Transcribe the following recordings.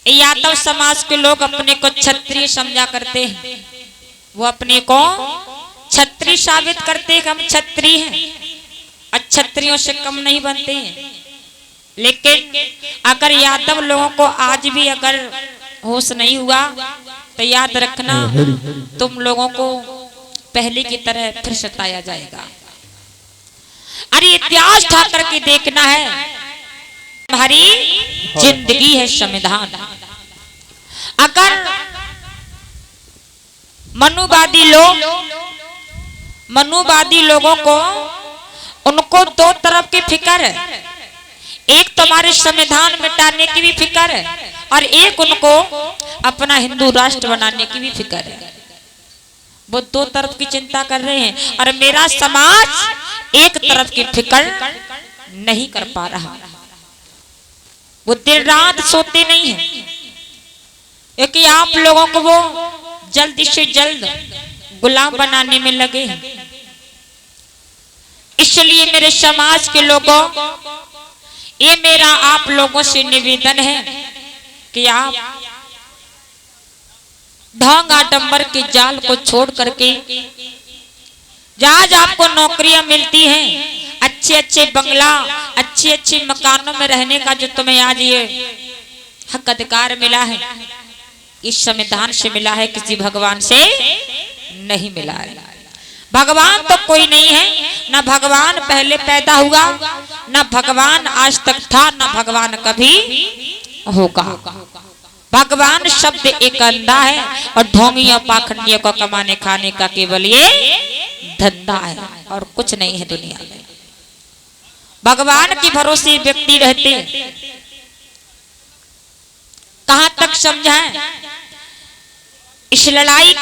यादव समाज के लोग अपने को क्षत्रिय समझा करते हैं, वो अपने को क्षत्रिय साबित करते हैं कि हम क्षत्रिय हैं, क्षत्रियों से कम नहीं बनते हैं। लेकिन अगर यादव लोगों को आज भी अगर होश नहीं हुआ तो याद रखना तुम लोगों को पहले की तरह फिर सताया जाएगा। अरे इतिहास उठा करके देखना है, हमारी जिंदगी है संविधान। अगर मनुवादी लोगों को उनको दो तरफ की फिक्र है, एक तुम्हारे संविधान मिटाने की भी फिक्र है और एक उनको अपना हिंदू राष्ट्र बनाने की भी फिक्र है। वो दो तरफ की चिंता कर रहे हैं और मेरा समाज एक तरफ की फिक्र नहीं कर पा रहा। वो दिन रात सोते नहीं है क्योंकि आप लोगों को वो जल्द से जल्द गुलाम बनाने में लगे हैं। इसलिए मेरे समाज के लोगों, ये मेरा आप लोगों से निवेदन है कि आप ढोंग आडंबर के जाल को छोड़ करके जहां आपको नौकरियां मिलती हैं, अच्छे अच्छे बंगला, अच्छे अच्छे मकानों में रहने का जो तुम्हें आज ये हक अधिकार मिला है, इस संविधान से मिला है, किसी भगवान से नहीं मिला है। भगवान तो कोई नहीं है, ना भगवान पहले पैदा हुआ, ना भगवान आज तक था, ना भगवान कभी होगा। भगवान शब्द एक अंधा है और ढोंगियों पाखंडियों को कमाने खाने का केवल ये धंधा है और कुछ नहीं है दुनिया में। भगवान के भरोसे व्यक्ति रहते, कहां तक समझाएं? इस लड़ाई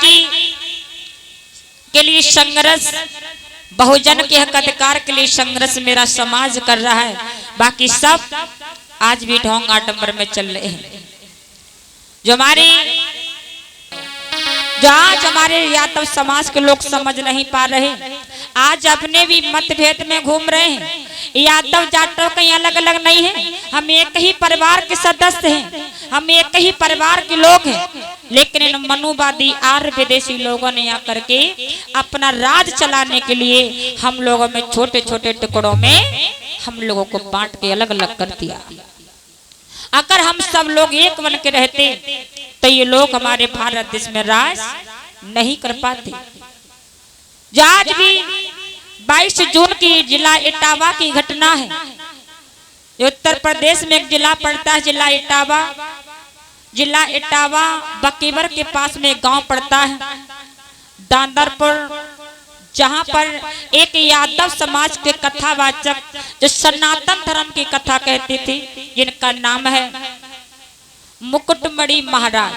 के लिए संघर्ष, बहुजन के हक अधिकार के लिए संघर्ष मेरा समाज कर रहा है। बाकी सब आज भी ढोंग आडंबर में चल रहे हैं। जो आज हमारे यादव समाज के लोग समझ नहीं पा रहे, आज अपने भी मतभेद में घूम रहे हैं। यादव जाटों कहीं अलग अलग नहीं है, हम एक ही परिवार के सदस्य हैं, हम एक ही परिवार के लोग हैं। लेकिन इन मनुवादी आर्य विदेशी लोगों ने आकर के अपना राज चलाने के लिए हम लोगों में छोटे छोटे टुकड़ों में हम लोगों को बांट के अलग अलग कर दिया। अगर हम सब लोग एक बन के रहते तो ये लोग हमारे भारत देश में राज नहीं कर पाते। आज भी 22 जून की जिला इटावा की घटना है। उत्तर प्रदेश में एक जिला पड़ता है, जिला इटावा बकीवर के पास में एक गांव पड़ता है दांदरपुर, जहां पर एक यादव समाज के कथावाचक जो सनातन धर्म की कथा कहते थे, जिनका नाम है मुकुटमणि महाराज,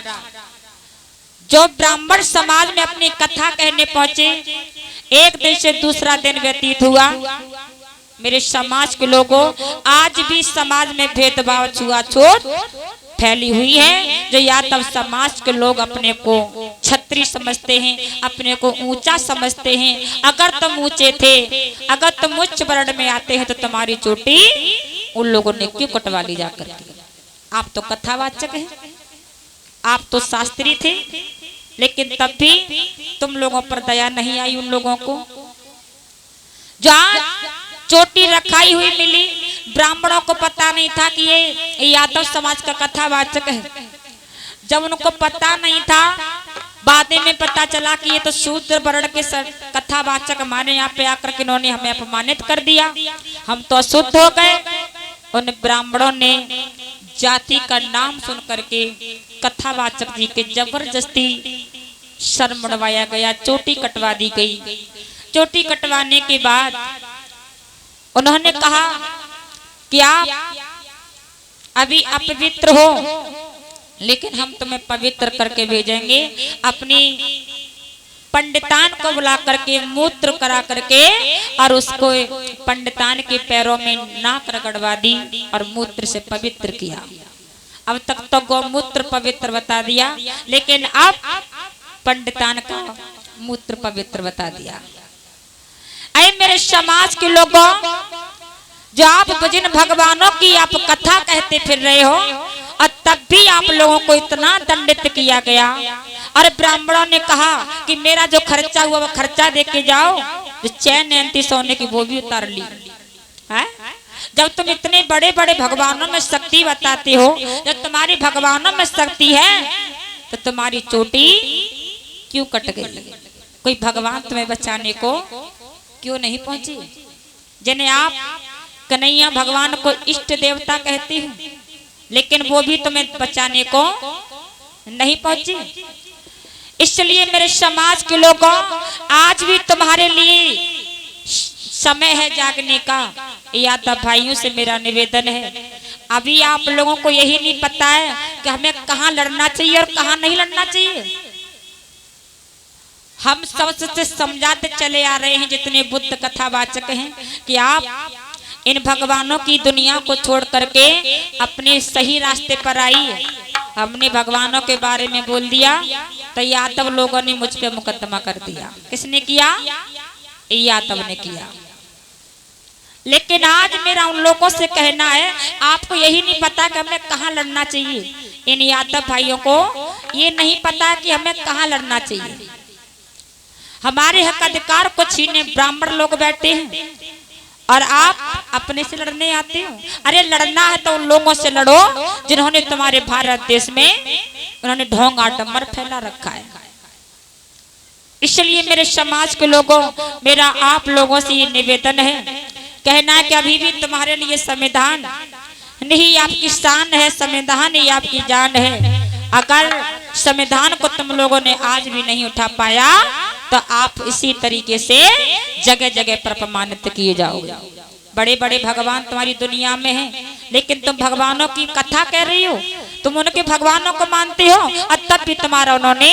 जो ब्राह्मण समाज में अपनी कथा कहने पहुंचे। एक दिन से दूसरा दिन व्यतीत हुआ। मेरे समाज के लोगों, आज भी समाज में भेदभाव, छुआछूत फैली हुई है। जो यादव समाज के लोग अपने को क्षत्रिय समझते हैं, अपने को ऊंचा समझते हैं। अगर तुम ऊंचे थे, अगर तुम उच्च वर्ण में आते हैं तो तुम्हारी चोटी उन लोगों ने क्यों कटवा ली जाकर? आप तो कथावाचक हैं, आप तो शास्त्री थे, लेकिन तब भी तुम लोगों पर दया नहीं आई उन लोगों को। जहां चोटी रखाई हुई मिली, ब्राह्मणों को पता नहीं था कि ये यादव समाज का कथावाचक है। जब उनको पता नहीं था, बाद में पता चला कि ये तो शूद्र वर्ण के कथावाचक हमारे यहाँ पे आकर के इन्होंने हमें अपमानित कर दिया, हम तो अशुद्ध हो गए। उन ब्राह्मणों ने जाति का नाम सुन करके कथावाचक जी के जबरदस्ती सर मुड़वाया गया, चोटी कटवा दी गई। चोटी कटवाने के बाद उन्होंने कहा कि आप अभी अपवित्र हो, लेकिन हम तुम्हें पवित्र करके भेजेंगे। अपनी पंडितान को बुला करके मूत्र करा करके और उसको पंडितान के पैरों में नाक रगड़वा दी और मूत्र से पवित्र किया। अब तक तो गौमूत्र पवित्र बता दिया, लेकिन अब पंडितान का मूत्र पवित्र बता दिया। ऐ मेरे समाज के लोगों, जो आप जिन भगवानों की आप कथा कहते फिर रहे हो और तब भी आप लोगों को इतना दंडित किया गया। और ब्राह्मणों ने कहा कि मेरा जो खर्चा हुआ वो खर्चा दे के जाओ, जो चैन एंती सोने की वो भी उतार ली है। जब तुम इतने बड़े बड़े भगवानों में शक्ति बताते हो, जब तुम्हारी भगवानों में शक्ति है, तो तुम्हारी चोटी क्यों कट गई? कोई भगवान तुम्हें बचाने को क्यों नहीं पहुंचे? जिन्हें आप कन्हैया भगवान को इष्ट देवता कहती हूँ, लेकिन वो भी तुम्हें बचाने को नहीं पहुंचे। इसलिए मेरे समाज के लोगों, आज भी तुम्हारे लिए समय है जागने का। यादव भाइयों से मेरा निवेदन है, अभी आप लोगों को यही नहीं पता है कि हमें कहाँ लड़ना चाहिए और कहाँ नहीं लड़ना चाहिए। हम सबसे समझाते चले आ रहे हैं, जितने बुद्ध कथावाचक हैं, कि आप इन भगवानों की दुनिया को छोड़ करके अपने सही रास्ते पर आइए। हमने भगवानों के बारे में बोल दिया तो यादव लोगों ने मुझ पे मुकदमा कर दिया। किसने किया? यादव ने किया। लेकिन आज मेरा उन लोगों से कहना है, आपको यही नहीं पता कि हमें कहाँ लड़ना चाहिए। इन यादव भाइयों को ये नहीं पता कि हमें कहाँ लड़ना चाहिए। हमारे हक अधिकार को छीने ब्राह्मण लोग बैठे हैं और आप अपने से लड़ने आते हो। अरे लड़ना है तो उन लोगों से लड़ो जिन्होंने तुम्हारे भारत देश में उन्होंने ढोंग आडंबर फैला रखा है। इसलिए मेरे समाज के लोगों, मेरा आप लोगों से ये निवेदन है, कहना है कि अभी भी तुम्हारे लिए संविधान नहीं आपकी शान है, संविधान ही आपकी जान है। अगर संविधान को तुम लोगों ने आज भी नहीं उठा पाया तो आप इसी तरीके से जगह जगह पर अपमानित किए जाओगे। बड़े बड़े भगवान तुम्हारी दुनिया में हैं, लेकिन तुम भगवानों की कथा कह रही हो, तुम उनके भगवानों को मानते हो और तब भी तुम्हारा उन्होंने